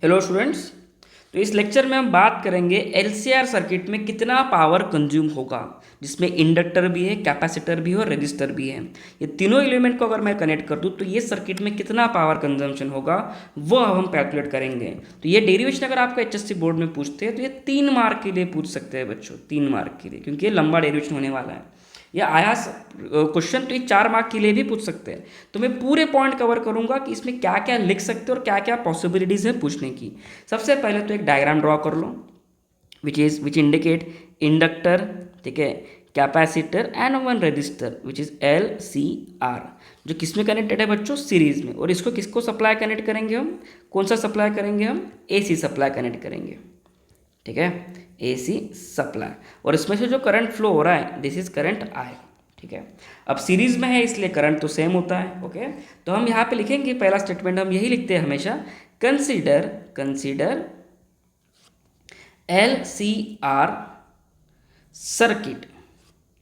Hello students. तो इस lecture में हम बात करेंगे एलसीआर सर्किट में कितना पावर कंज्यूम होगा, जिसमें इंडक्टर भी है, कैपेसिटर भी है और रेजिस्टर भी है। ये तीनों एलिमेंट को अगर मैं कनेक्ट कर दूं तो ये सर्किट में कितना पावर कंजम्पशन होगा वो अब हम कैलकुलेट करेंगे। तो ये डेरिवेशन अगर आपको एचएससी बोर्ड में पूछते हैं तो ये 3 मार्क के लिए पूछ सकते हैं बच्चों, 3 मार्क के लिए, क्योंकि ये लंबा डेरिवेशन होने वाला है। या आया क्वेश्चन तो ये 4 मार्क के लिए भी पूछ सकते हैं। तो मैं पूरे पॉइंट कवर करूंगा कि इसमें क्या क्या लिख सकते हैं और क्या क्या पॉसिबिलिटीज़ है पूछने की। सबसे पहले तो एक डायग्राम ड्रॉ कर लो विच इंडिकेट इंडक्टर, ठीक है, capacitor and one resistor which is L C R, जो किस में कनेक्टेड है बच्चों, सीरीज में। और इसको किसको सप्लाई कनेक्ट करेंगे हम, कौन सा सप्लाई करेंगे हम, एसी सप्लाई कनेक्ट करेंगे, ठीक है, एसी सप्लाई। और इसमें से जो करंट फ्लो हो रहा है दिस इज करंट आई, ठीक है। अब सीरीज में है इसलिए करंट तो सेम होता है, ओके। तो हम यहाँ पे लिखेंगे, पहला स्टेटमेंट हम यही लिखते हैं हमेशा, consider L C R circuit,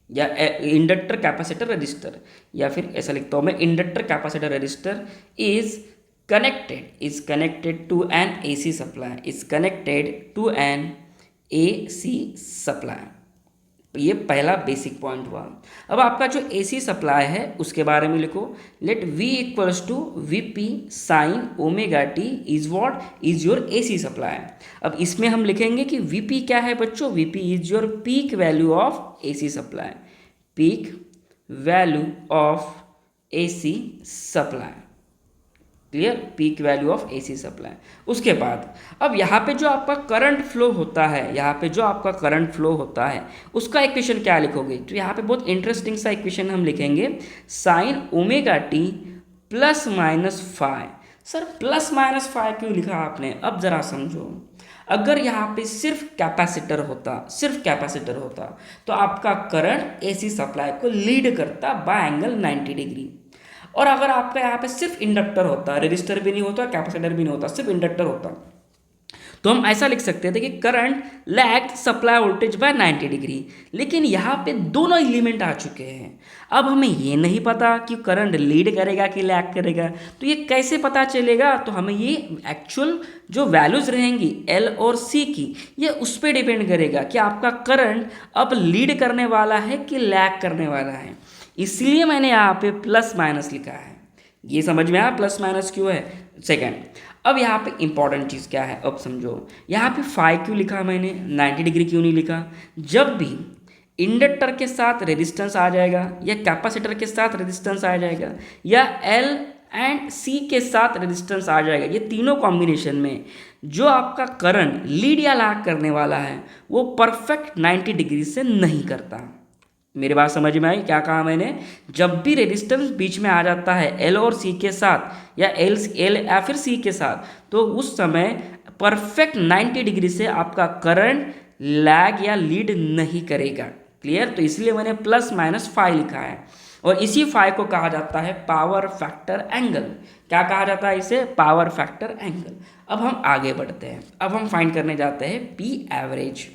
या इंडक्टर कैपेसिटर रजिस्टर, या फिर ऐसा लिखता हूँ मैं, inductor capacitor resistor is connected to an AC supply, is connected to an AC supply. ये पहला बेसिक पॉइंट हुआ। अब आपका जो एसी सप्लाई है उसके बारे में लिखो, let V equals to V P sine omega T is what, is your AC supply. अब इसमें हम लिखेंगे कि वीपी क्या है बच्चों, V P is your peak value of AC supply, peak value of AC supply, clear, peak value of AC supply. उसके बाद अब यहाँ पे जो आपका करंट फ्लो होता है, यहाँ पे जो आपका करंट फ्लो होता है उसका इक्वेशन क्या लिखोगे, तो यहाँ पे बहुत इंटरेस्टिंग सा इक्वेशन हम लिखेंगे, sign omega T plus minus five. Sir plus minus five क्यों लिखा आपने, अब जरा समझो। अगर यहाँ पे सिर्फ कैपेसिटर होता तो आपका करंट एसी सप्लाई को लीड करता बाय एंगल 90 डिग्री। और अगर आपका यहाँ पे सिर्फ इंडक्टर होता, रजिस्टर भी नहीं होता, कैपेसिटर भी नहीं होता, सिर्फ इंडक्टर होता, तो हम ऐसा लिख सकते थे कि current lag supply voltage bye 90 degree. लेकिन यहाँ पे दोनों एलिमेंट आ चुके हैं। अब हमें ये नहीं पता कि करंट लीड करेगा कि लैग करेगा, तो ये कैसे पता चलेगा, तो हमें ये एक्चुअल जो वैल्यूज रहेंगी एल और सी की, ये उस पर डिपेंड करेगा कि आपका करंट अब लीड करने वाला है कि लैग करने वाला है। इसलिए मैंने यहाँ पे प्लस माइनस लिखा है। ये समझ में आया प्लस माइनस क्यों है। सेकंड, अब यहाँ पे इंपॉर्टेंट चीज़ क्या है, अब समझो। यहाँ पे फाइव क्यों लिखा मैंने, 90 डिग्री क्यों नहीं लिखा। जब भी इंडक्टर के साथ रेजिस्टेंस आ जाएगा, या कैपेसिटर के साथ रेजिस्टेंस आ जाएगा, या एल एंड सी के साथ रेजिस्टेंस आ जाएगा, ये तीनों कॉम्बिनेशन में जो आपका करंट लीड या लैग करने वाला है वो परफेक्ट 90 डिग्री से नहीं करता। मेरी बात समझ में आई, क्या कहा मैंने, जब भी रेजिस्टेंस बीच में आ जाता है एल और सी के साथ, या एल या फिर सी के साथ, तो उस समय परफेक्ट 90 डिग्री से आपका करंट लैग या लीड नहीं करेगा, क्लियर। तो इसलिए मैंने प्लस माइनस फाइव लिखा है। और इसी फाइव को कहा जाता है पावर फैक्टर एंगल। क्या कहा जाता है इसे, पावर फैक्टर एंगल। अब हम आगे बढ़ते हैं, अब हम फाइंड करने जाते हैं पी एवरेज।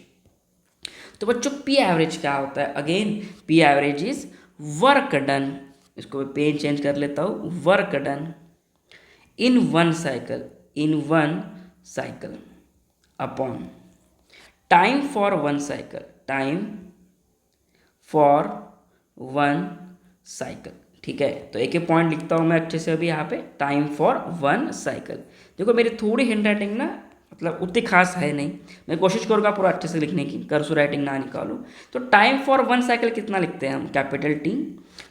तो बच्चों पी एवरेज क्या होता है, again P average is work done, इसको मैं पेन चेंज कर लेता हूँ, work done in one cycle upon time for one cycle, time for one cycle, ठीक है। तो एक एक पॉइंट लिखता हूँ मैं अच्छे से अभी यहाँ पे, टाइम फॉर वन साइकिल। देखो मेरी थोड़ी हैंड राइटिंग ना मतलब उतनी खास है नहीं, मैं कोशिश करूँगा पूरा अच्छे से लिखने की, कर्सर राइटिंग ना निकालूँ। तो टाइम फॉर वन साइकिल कितना लिखते हैं हम, कैपिटल टी।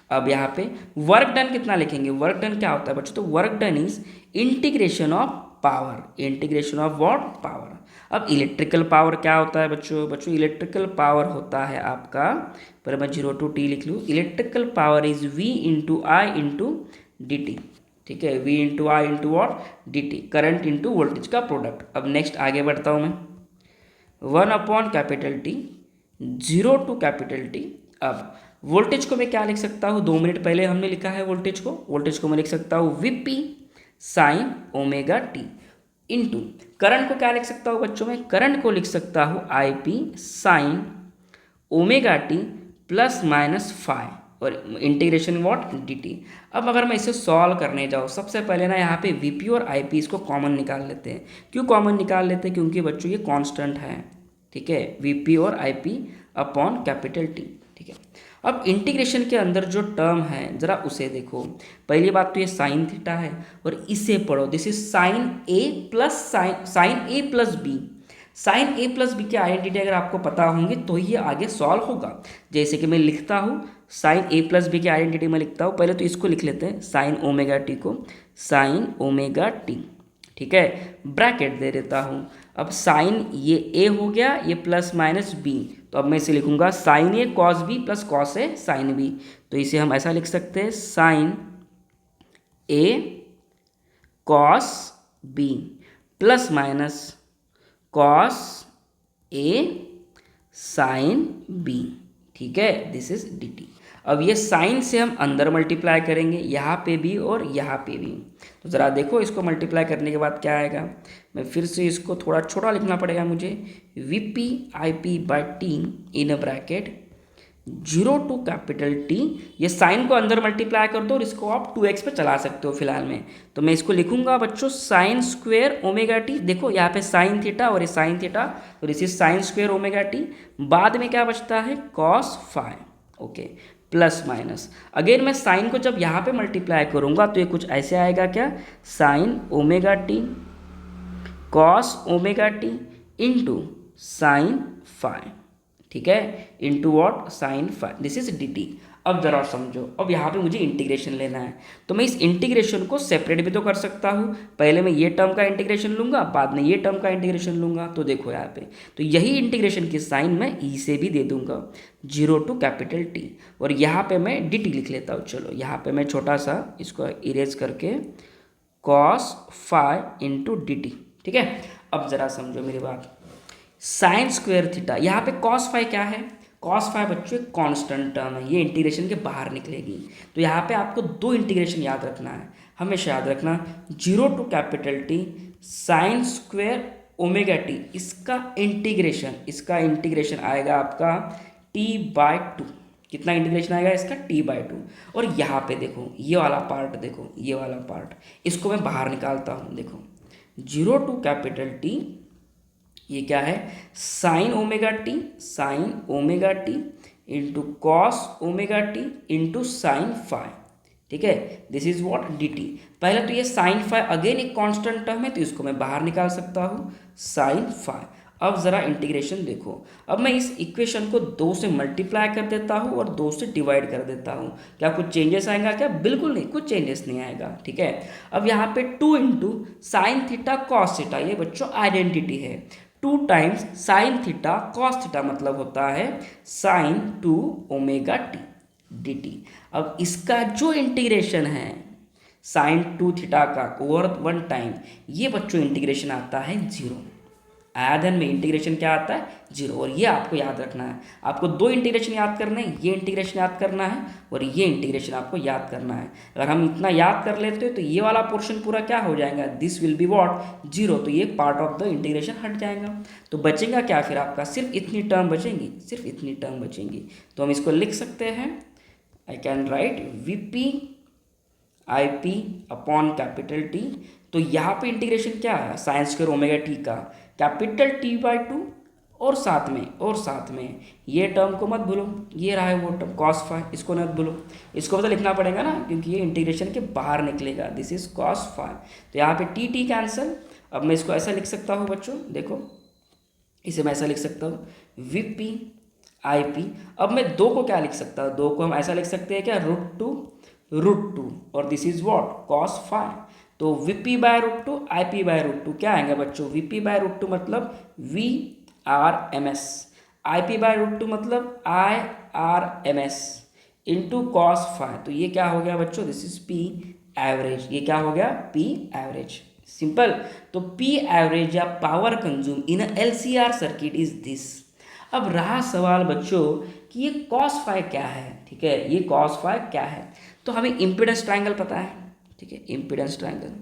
अब यहाँ पे वर्क डन कितना लिखेंगे, वर्क डन क्या होता है बच्चों, तो work done is integration of power, integration of what, power. अब इलेक्ट्रिकल पावर क्या होता है बच्चों इलेक्ट्रिकल पावर होता है आपका, पर मैं 0 to t लिख लूँ, electrical power is V into I into D T, ठीक है, V into I into what, D T, current into voltage का प्रोडक्ट। अब नेक्स्ट आगे बढ़ता हूँ मैं, 1 upon capital T, 0 to capital T. अब वोल्टेज को मैं क्या लिख सकता हूँ, 2 मिनट पहले हमने लिखा है वोल्टेज को मैं लिख सकता हूँ VP sign omega T into current को क्या लिख सकता हूँ बच्चों में, करंट को लिख सकता हूँ I P sine omega T plus minus five. और इंटीग्रेशन व्हाट डी टी। अब अगर मैं इसे सॉल्व करने जाऊँ, सबसे पहले ना यहाँ पे वी पी और आई पी इसको कॉमन निकाल लेते हैं। क्यों कॉमन निकाल लेते हैं? क्योंकि बच्चों ये कांस्टेंट है, ठीक है, वी पी और I P upon capital T, ठीक है। अब इंटीग्रेशन के अंदर जो टर्म है ज़रा उसे देखो। पहली बात तो ये साइन थीटा है और इसे पढ़ो, this is sine A plus sine A plus B. Sine A plus B की आइडेंटिटी अगर आपको पता होंगी तो ही ये आगे सॉल्व होगा। जैसे कि मैं लिखता हूँ साइन ए प्लस बी की आइडेंटिटी मैं लिखता हूँ, पहले तो इसको लिख लेते हैं साइन ओमेगा टी को, साइन ओमेगा टी, ठीक है, ब्रैकेट दे देता हूँ। अब साइन ये ए हो गया, ये प्लस माइनस बी, तो अब मैं इसे लिखूंगा sine A cos B plus cos A sine B. तो इसे हम ऐसा लिख सकते हैं sine A cos B plus minus cos A sine B, ठीक है, दिस इज डी टी। अब ये साइन से हम अंदर मल्टीप्लाई करेंगे, यहाँ पे भी और यहाँ पे भी। तो ज़रा देखो इसको मल्टीप्लाई करने के बाद क्या आएगा। मैं फिर से इसको थोड़ा छोटा लिखना पड़ेगा मुझे, V P I P by T in a bracket 0 to capital T. ये साइन को अंदर मल्टीप्लाई कर दो और इसको आप 2x पे चला सकते हो फिलहाल में। तो मैं इसको लिखूंगा बच्चों साइन स्क्वेयर ओमेगा टी, देखो यहाँ पे साइन थीटा और ये साइन थीटा और इसी साइन स्क्वेयर ओमेगा टी। बाद में क्या बचता है cos phi, okay, plus minus. Again मैं साइन को जब यहाँ पे मल्टीप्लाई करूँगा तो ये कुछ ऐसे आएगा, क्या, sine omega T cos omega T into sine phi, ठीक है, into what sine phi, this is D T. अब जरा समझो, अब यहाँ पे मुझे इंटीग्रेशन लेना है, तो मैं इस इंटीग्रेशन को सेपरेट भी तो कर सकता हूँ। पहले मैं ये टर्म का इंटीग्रेशन लूंगा, बाद में ये टर्म का इंटीग्रेशन लूंगा। तो देखो यहाँ पे, तो यही इंटीग्रेशन की साइन मैं ई से भी दे दूंगा 0 टू कैपिटल टी, और यहाँ पे मैं डी टी लिख लेता हूँ। चलो यहाँ पे मैं छोटा सा इसको इरेज करके cos phi into D T, ठीक है। अब जरा समझो मेरी बात, साइन स्क्वेयर थीटा, यहाँ पे कॉस फाई क्या है, कॉस फाई बच्चों एक कांस्टेंट टर्म है, ये इंटीग्रेशन के बाहर निकलेगी। तो यहाँ पे आपको दो इंटीग्रेशन याद रखना है, हमेशा याद रखना, 0 to capital T sine square omega T, इसका इंटीग्रेशन आएगा आपका t/2। कितना इंटीग्रेशन आएगा इसका, t/2। और यहाँ पे देखो ये वाला पार्ट, देखो ये वाला पार्ट, इसको मैं बाहर निकालता हूँ। देखो 0 टू कैपिटल टी, ये क्या है, sine omega T into cos omega T into sine phi, ठीक है, this is what D T. पहले तो ये साइन फाई अगेन एक कांस्टेंट टर्म है, तो इसको मैं बाहर निकाल सकता हूँ साइन फाई। अब ज़रा इंटीग्रेशन देखो, अब मैं इस इक्वेशन को 2 से मल्टीप्लाई कर देता हूँ और 2 से डिवाइड कर देता हूँ। क्या कुछ चेंजेस आएगा क्या? बिल्कुल नहीं, कुछ चेंजेस नहीं आएगा, ठीक है। अब यहाँ पे 2 into sine theta cos theta, ये बच्चों आइडेंटिटी है। 2 times sine theta cos theta मतलब होता है sine 2 omega T D T. अब इसका जो इंटीग्रेशन है साइन 2 थीटा का ओवर 1 टाइम, ये बच्चों इंटीग्रेशन आता है 0। आयधन में इंटीग्रेशन क्या आता है, 0। और ये आपको याद रखना है, आपको 2 इंटीग्रेशन याद करना है, ये इंटीग्रेशन याद करना है और ये इंटीग्रेशन आपको याद करना है। अगर हम इतना याद कर लेते हो तो ये वाला पोर्शन पूरा क्या हो जाएगा, दिस विल बी व्हाट 0, तो ये पार्ट ऑफ द इंटीग्रेशन हट जाएगा। तो बचेगा क्या फिर आपका, सिर्फ इतनी टर्म बचेंगी, सिर्फ इतनी टर्म बचेंगी। तो हम इसको लिख सकते हैं, I can write we P I P upon capital T. तो यहाँ पे इंटीग्रेशन क्या है, साइन स्क्वायर ओमेगा टी का कैपिटल t/2 और साथ में ये टर्म को मत भूलो, ये रहा है वो टर्म कॉस फाई, इसको मत भूलो, इसको तो लिखना पड़ेगा ना क्योंकि ये इंटीग्रेशन के बाहर निकलेगा, दिस इज कॉस फाई। तो यहाँ पे t कैंसिल। अब मैं इसको ऐसा लिख सकता हूँ बच्चों, देखो इसे मैं ऐसा लिख सकता हूँ वी पी आई पी। अब मैं 2 को क्या लिख सकता हूँ, 2 को हम ऐसा लिख सकते हैं क्या, √2 और this is what cos phi. तो Vp/√2 Ip/√2 क्या आएंगे बच्चों, Vp/√2 मतलब VRMS, Ip/√2 मतलब IRMS इंटू कॉस फाई। तो ये क्या हो गया बच्चों, दिस इज P एवरेज, ये क्या हो गया P एवरेज, सिंपल। तो P एवरेज या power consume in LCR circuit is this. अब रहा सवाल बच्चों कि ये कॉस फाई क्या है, ठीक है, ये कॉस फाई क्या है। तो हमें इम्पीडेंस ट्रायंगल पता है, ठीक है, इम्पीडेंस ट्रायंगल,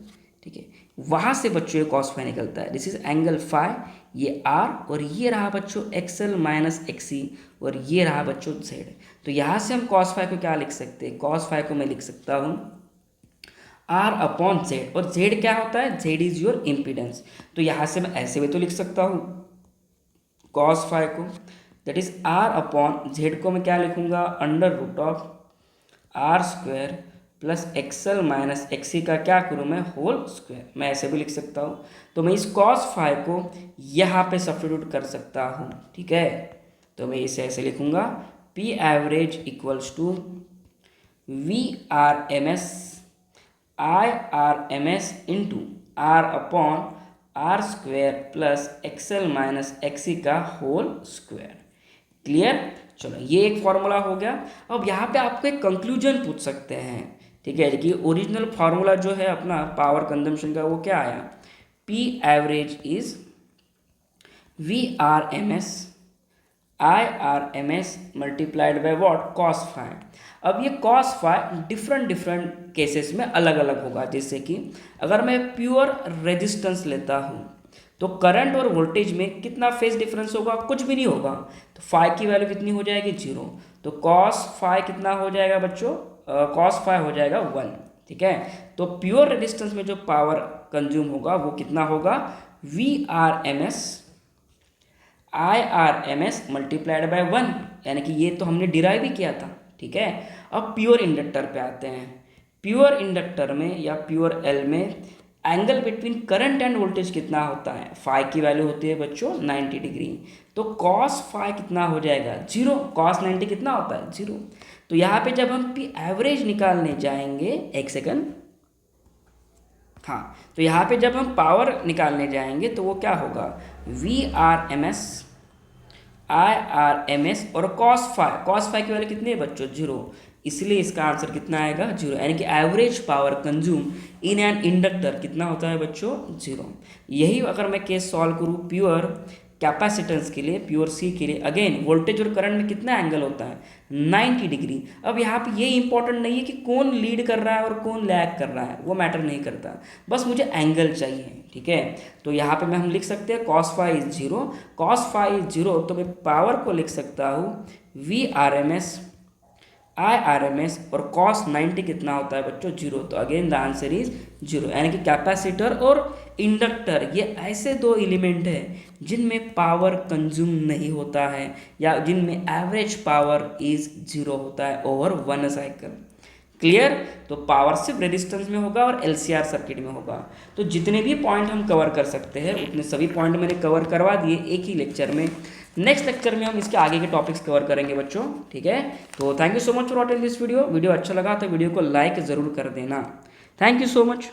ठीक है, वहाँ से बच्चों ये कॉस फाई निकलता है। दिस इज एंगल फाई, ये आर, और ये रहा बच्चों एक्सएल माइनस एक्सी, और ये रहा बच्चों जेड। तो यहाँ से हम कॉस फाई को क्या लिख सकते हैं, कॉस फाई को मैं लिख सकता हूँ आर अपॉन जेड, और जेड क्या होता है, जेड इज योर इम्पीडेंस। तो यहाँ से मैं ऐसे भी तो लिख सकता हूँ कॉस फाई को, that is R upon Z को मैं क्या लिखूंगा, under root of R square plus X L minus X C का क्या करूँ मैं, होल स्क्वायर। मैं ऐसे भी लिख सकता हूँ। तो मैं इस कॉस फाई को यहाँ पे सब्स्टिट्यूट कर सकता हूँ, ठीक है। तो मैं इसे ऐसे लिखूंगा, P average equals to V R M S I R M S into R upon R square plus X L minus X C का होल स्क्वायर। क्लियर। चलो ये एक फॉर्मूला हो गया। अब यहाँ पे आपको एक कंक्लूजन पूछ सकते हैं, ठीक है, कि ओरिजिनल फार्मूला जो है अपना पावर कंजम्पशन का वो क्या आया, P average is V R M S I R M S multiplied by what, cos phi. अब ये कॉस फाई डिफरेंट केसेस में अलग अलग होगा। जैसे कि अगर मैं प्योर रेजिस्टेंस लेता हूँ तो करंट और वोल्टेज में कितना फेज डिफरेंस होगा, कुछ भी नहीं होगा। तो फाई की वैल्यू कितनी हो जाएगी, 0। तो कॉस फाई कितना हो जाएगा बच्चों, कॉस फाई हो जाएगा 1, ठीक है। तो प्योर रेजिस्टेंस में जो पावर कंज्यूम होगा वो कितना होगा, V R M S I R M S multiplied by 1, यानी कि ये तो हमने डिराइव ही किया था, ठीक है। अब प्योर इंडक्टर पे आते हैं। प्योर इंडक्टर में या प्योर एल में angle between current end voltage कितना होता है, फाई की वैल्यू होती है बच्चों 90 डिग्री। तो कॉस फाई कितना हो जाएगा, 0। कॉस 90 कितना होता है, 0। तो यहाँ पे जब हम पी एवरेज निकालने जाएंगे, एक सेकंड, हाँ, तो यहाँ पे जब हम पावर निकालने जाएंगे तो वो क्या होगा, V R M S I R M S और कॉस फाई की वैल्यू कितनी है बच्चों, 0। इसलिए इसका आंसर कितना आएगा, 0। यानी कि average power consume in an inductor कितना होता है बच्चों, 0। यही अगर मैं केस सॉल्व करूँ प्योर कैपेसिटेंस के लिए, प्योर सी के लिए, अगेन वोल्टेज और करंट में कितना एंगल होता है, 90 डिग्री। अब यहाँ पे ये इंपॉर्टेंट नहीं है कि कौन लीड कर रहा है और कौन लैग कर रहा है, वो मैटर नहीं करता, बस मुझे एंगल चाहिए, ठीक है। तो यहाँ पे मैं हम लिख सकते हैं cos phi is 0, cos phi is 0। तो मैं पावर को लिख सकता हूँ V R M S I R M S, और कॉस 90 कितना होता है बच्चों, 0। तो अगेन द आंसर इज 0। यानी कि कैपेसिटर और इंडक्टर ये ऐसे दो एलिमेंट हैं जिनमें पावर कंज्यूम नहीं होता है, या जिनमें एवरेज पावर इज 0 होता है ओवर 1 साइकिल। क्लियर। तो पावर सिर्फ रेजिस्टेंस में होगा और एलसीआर सर्किट में होगा। तो जितने भी पॉइंट हम कवर कर सकते हैं उतने सभी पॉइंट मैंने कवर करवा दिए एक ही लेक्चर में। नेक्स्ट लेक्चर में हम इसके आगे के टॉपिक्स कवर करेंगे बच्चों, ठीक है। तो thank you so much for watching this video. Video अच्छा लगा तो वीडियो को लाइक ज़रूर कर देना। Thank you so much.